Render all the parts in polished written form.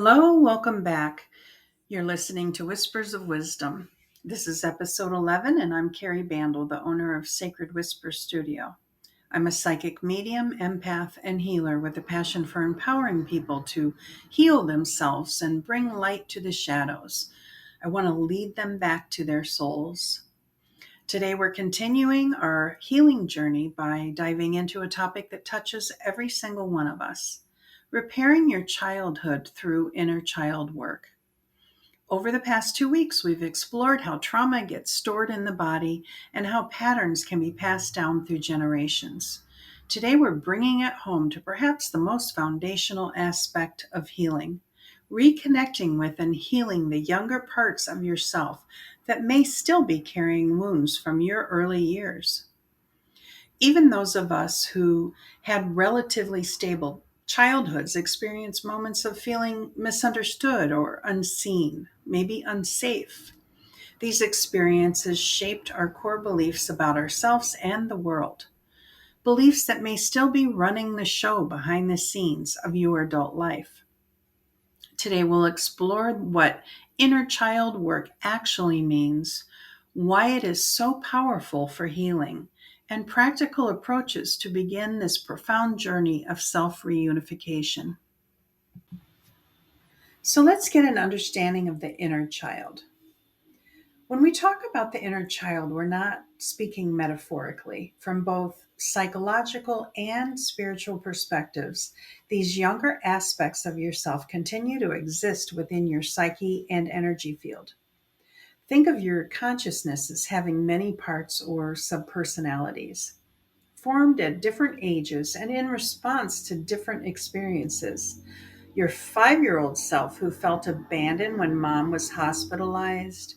Hello, welcome back. You're listening to Whispers of Wisdom. This is episode 11, and I'm Carrie Bandel, the owner of Sacred Whisper Studio. I'm a psychic medium, empath, and healer with a passion for empowering people to heal themselves and bring light to the shadows. I want to lead them back to their souls. Today, we're continuing our healing journey by diving into a topic that touches every single one of us: repairing your childhood through inner child work. Over the past 2 weeks, we've explored how trauma gets stored in the body and how patterns can be passed down through generations. Today, we're bringing it home to perhaps the most foundational aspect of healing: reconnecting with and healing the younger parts of yourself that may still be carrying wounds from your early years. Even those of us who had relatively stable childhoods experience moments of feeling misunderstood or unseen, maybe unsafe. These experiences shaped our core beliefs about ourselves and the world, beliefs that may still be running the show behind the scenes of your adult life. Today, we'll explore what inner child work actually means, why it is so powerful for healing, and practical approaches to begin this profound journey of self reunification. So, let's get an understanding of the inner child. When we talk about the inner child, we're not speaking metaphorically. From both psychological and spiritual perspectives, these younger aspects of yourself continue to exist within your psyche and energy field. Think of your consciousness as having many parts or subpersonalities, formed at different ages and in response to different experiences. Your 5-year-old self who felt abandoned when mom was hospitalized,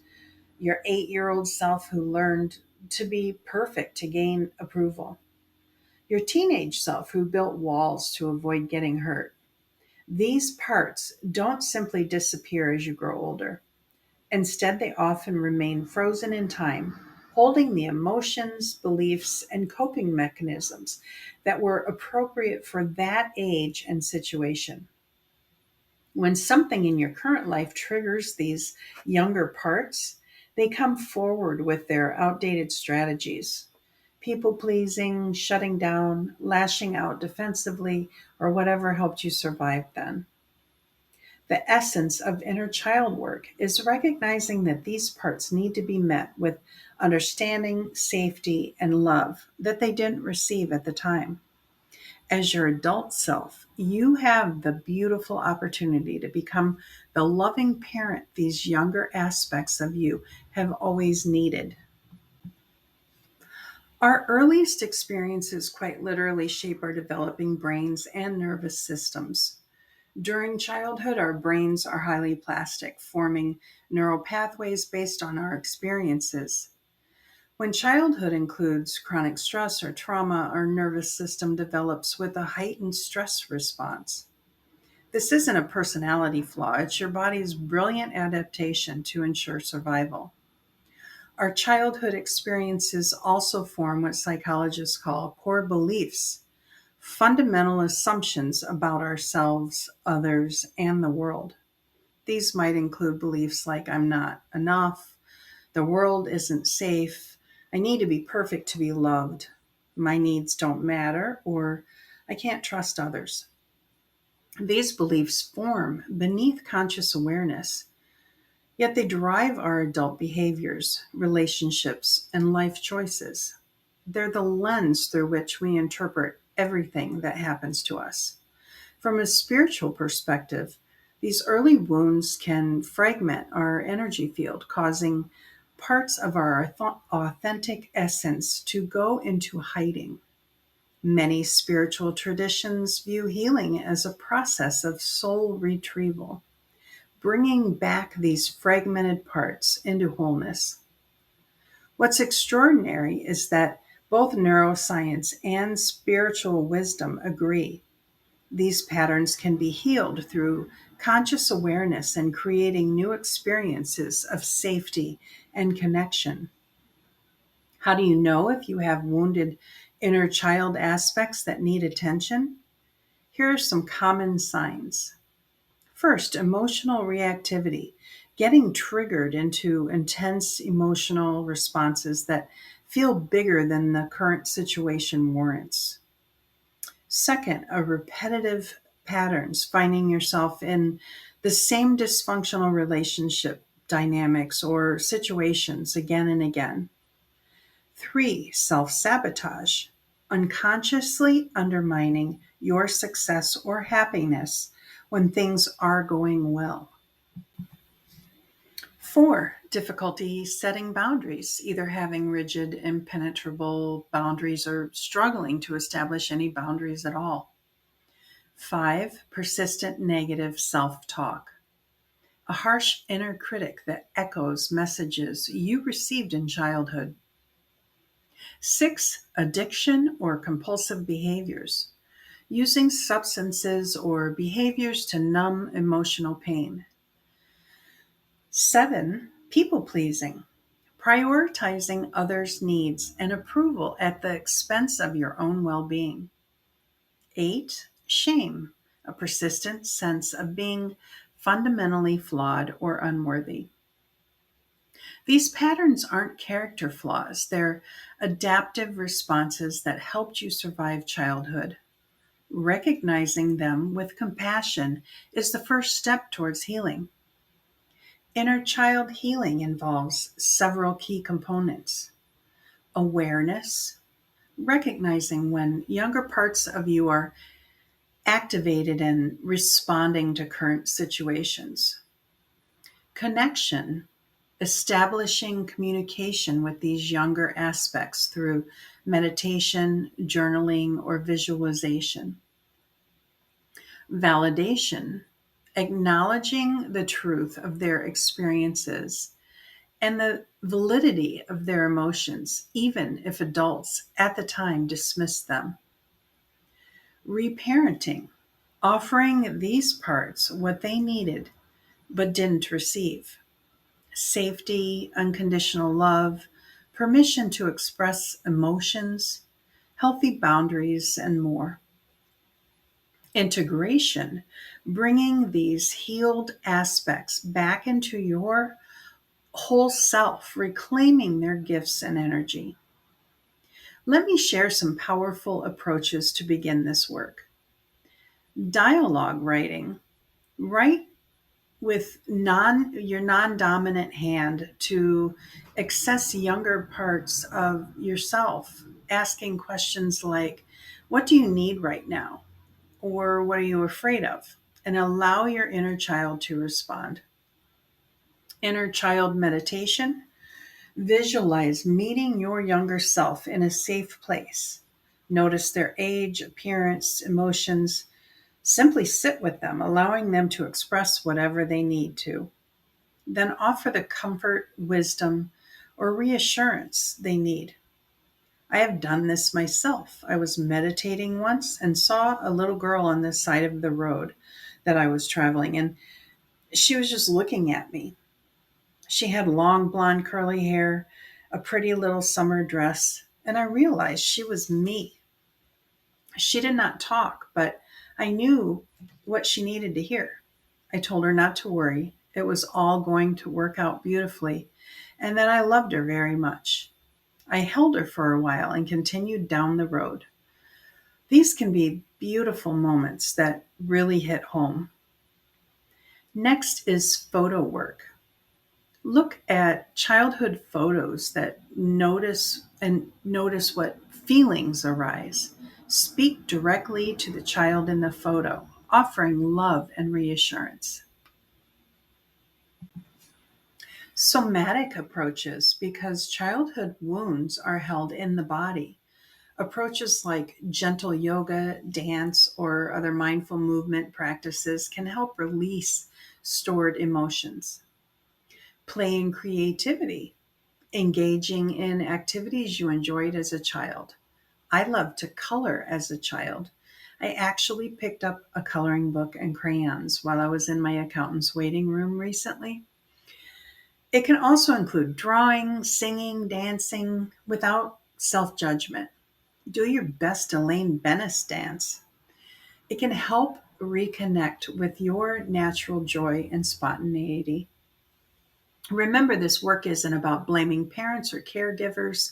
your 8-year-old self who learned to be perfect to gain approval, your teenage self who built walls to avoid getting hurt. These parts don't simply disappear as you grow older. Instead, they often remain frozen in time, holding the emotions, beliefs, and coping mechanisms that were appropriate for that age and situation. When something in your current life triggers these younger parts, they come forward with their outdated strategies: people pleasing, shutting down, lashing out defensively, or whatever helped you survive then. The essence of inner child work is recognizing that these parts need to be met with understanding, safety, and love that they didn't receive at the time. As your adult self, you have the beautiful opportunity to become the loving parent these younger aspects of you have always needed. Our earliest experiences quite literally shape our developing brains and nervous systems. During childhood, our brains are highly plastic, forming neural pathways based on our experiences. When childhood includes chronic stress or trauma, our nervous system develops with a heightened stress response. This isn't a personality flaw, it's your body's brilliant adaptation to ensure survival. Our childhood experiences also form what psychologists call core beliefs, fundamental assumptions about ourselves, others, and the world. These might include beliefs like I'm not enough, the world isn't safe, I need to be perfect to be loved, my needs don't matter, or I can't trust others. These beliefs form beneath conscious awareness, yet they drive our adult behaviors, relationships, and life choices. They're the lens through which we interpret everything that happens to us. From a spiritual perspective, these early wounds can fragment our energy field, causing parts of our authentic essence to go into hiding. Many spiritual traditions view healing as a process of soul retrieval, bringing back these fragmented parts into wholeness. What's extraordinary is that both neuroscience and spiritual wisdom agree. These patterns can be healed through conscious awareness and creating new experiences of safety and connection. How do you know if you have wounded inner child aspects that need attention? Here are some common signs. First, emotional reactivity, getting triggered into intense emotional responses that feel bigger than the current situation warrants. Second, a repetitive patterns, finding yourself in the same dysfunctional relationship dynamics or situations again and again. Three, self sabotage, unconsciously undermining your success or happiness when things are going well. Four, difficulty setting boundaries, either having rigid, impenetrable boundaries or struggling to establish any boundaries at all. Five, persistent negative self talk, a harsh inner critic that echoes messages you received in childhood. Six, addiction or compulsive behaviors, using substances or behaviors to numb emotional pain. Seven, people pleasing, prioritizing others' needs and approval at the expense of your own well being. Eight, shame, a persistent sense of being fundamentally flawed or unworthy. These patterns aren't character flaws, they're adaptive responses that helped you survive childhood. Recognizing them with compassion is the first step towards healing. Inner child healing involves several key components: awareness, recognizing when younger parts of you are activated and responding to current situations; connection, establishing communication with these younger aspects through meditation, journaling, or visualization; validation, acknowledging the truth of their experiences and the validity of their emotions, even if adults at the time dismissed them; reparenting, offering these parts what they needed but didn't receive: safety, unconditional love, permission to express emotions, healthy boundaries, and more; integration, bringing these healed aspects back into your whole self, reclaiming their gifts and energy. Let me share some powerful approaches to begin this work. Dialogue writing. Write with your non-dominant hand to access younger parts of yourself, asking questions like, what do you need right now? Or what are you afraid of? And allow your inner child to respond. Inner child meditation. Visualize meeting your younger self in a safe place. Notice their age, appearance, emotions. Simply sit with them, allowing them to express whatever they need to. Then offer the comfort, wisdom, or reassurance they need. I have done this myself. I was meditating once and saw a little girl on the side of the road that I was traveling, and she was just looking at me. She had long blonde curly hair, a pretty little summer dress, and I realized she was me. She did not talk, but I knew what she needed to hear. I told her not to worry. It was all going to work out beautifully, and that I loved her very much. I held her for a while and continued down the road. These can be beautiful moments that really hit home. Next is photo work. Look at childhood photos that notice what feelings arise. Speak directly to the child in the photo, offering love and reassurance. Somatic approaches, because childhood wounds are held in the body. Approaches like gentle yoga, dance, or other mindful movement practices can help release stored emotions. Play and creativity, engaging in activities you enjoyed as a child. I loved to color as a child. I actually picked up a coloring book and crayons while I was in my accountant's waiting room recently. It can also include drawing, singing, dancing without self judgment. Do your best Elaine Bennis dance. It can help reconnect with your natural joy and spontaneity. Remember, this work isn't about blaming parents or caregivers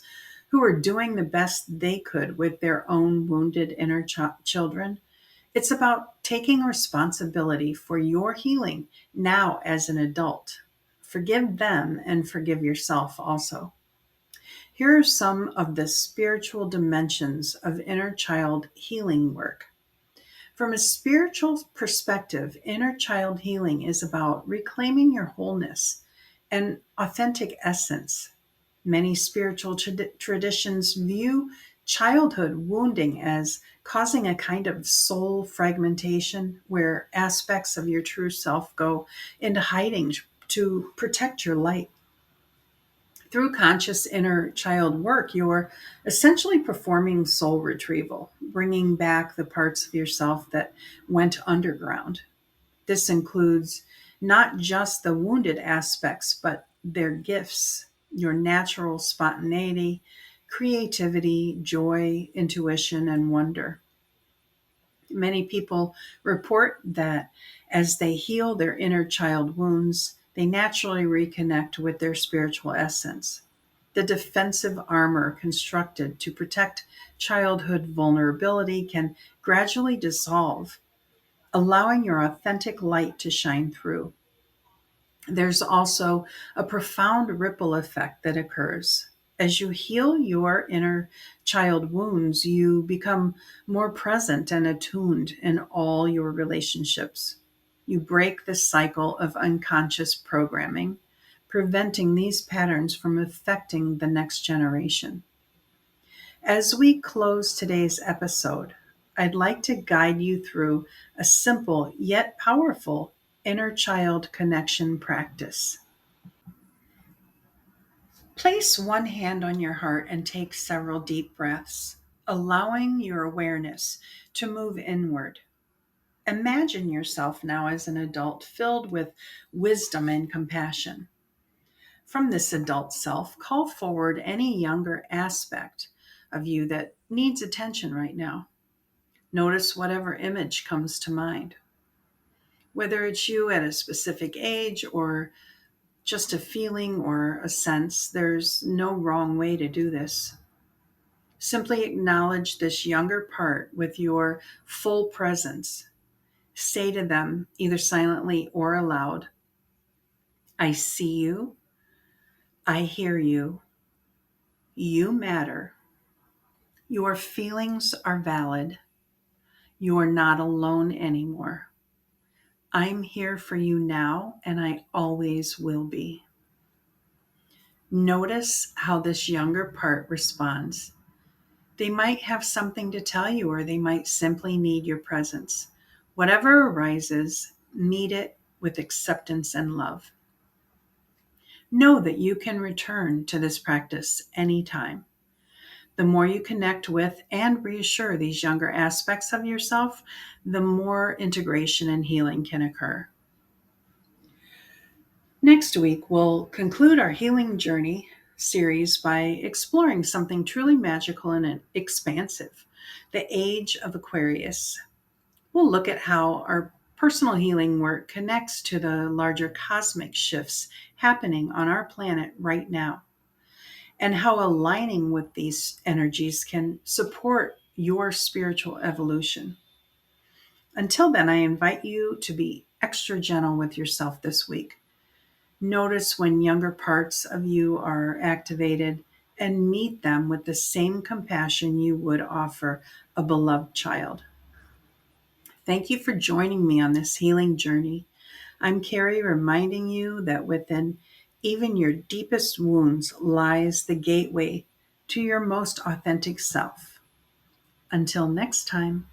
who are doing the best they could with their own wounded inner children. It's about taking responsibility for your healing now as an adult. Forgive them and forgive yourself also. Here are some of the spiritual dimensions of inner child healing work. From a spiritual perspective, inner child healing is about reclaiming your wholeness and authentic essence. Many spiritual traditions view childhood wounding as causing a kind of soul fragmentation where aspects of your true self go into hiding to protect your light. Through conscious inner child work, you're essentially performing soul retrieval, bringing back the parts of yourself that went underground. This includes not just the wounded aspects, but their gifts, your natural spontaneity, creativity, joy, intuition, and wonder. Many people report that as they heal their inner child wounds, they naturally reconnect with their spiritual essence. The defensive armor constructed to protect childhood vulnerability can gradually dissolve, allowing your authentic light to shine through. There's also a profound ripple effect that occurs. As you heal your inner child wounds, you become more present and attuned in all your relationships. You break the cycle of unconscious programming, preventing these patterns from affecting the next generation. As we close today's episode, I'd like to guide you through a simple yet powerful inner child connection practice. Place one hand on your heart and take several deep breaths, allowing your awareness to move inward. Imagine yourself now as an adult filled with wisdom and compassion. From this adult self, call forward any younger aspect of you that needs attention right now. Notice whatever image comes to mind. Whether it's you at a specific age or just a feeling or a sense, there's no wrong way to do this. Simply acknowledge this younger part with your full presence. Say to them, either silently or aloud, I see you, I hear you, you matter, your feelings are valid, you are not alone anymore. I'm here for you now, and I always will be. Notice how this younger part responds. They might have something to tell you, or they might simply need your presence. Whatever arises, meet it with acceptance and love. Know that you can return to this practice anytime. The more you connect with and reassure these younger aspects of yourself, the more integration and healing can occur. Next week, we'll conclude our healing journey series by exploring something truly magical and expansive, the age of Aquarius. We'll look at how our personal healing work connects to the larger cosmic shifts happening on our planet right now, and how aligning with these energies can support your spiritual evolution. Until then, I invite you to be extra gentle with yourself this week. Notice when younger parts of you are activated and meet them with the same compassion you would offer a beloved child. Thank you for joining me on this healing journey. I'm Carrie, reminding you that within even your deepest wounds lies the gateway to your most authentic self. Until next time.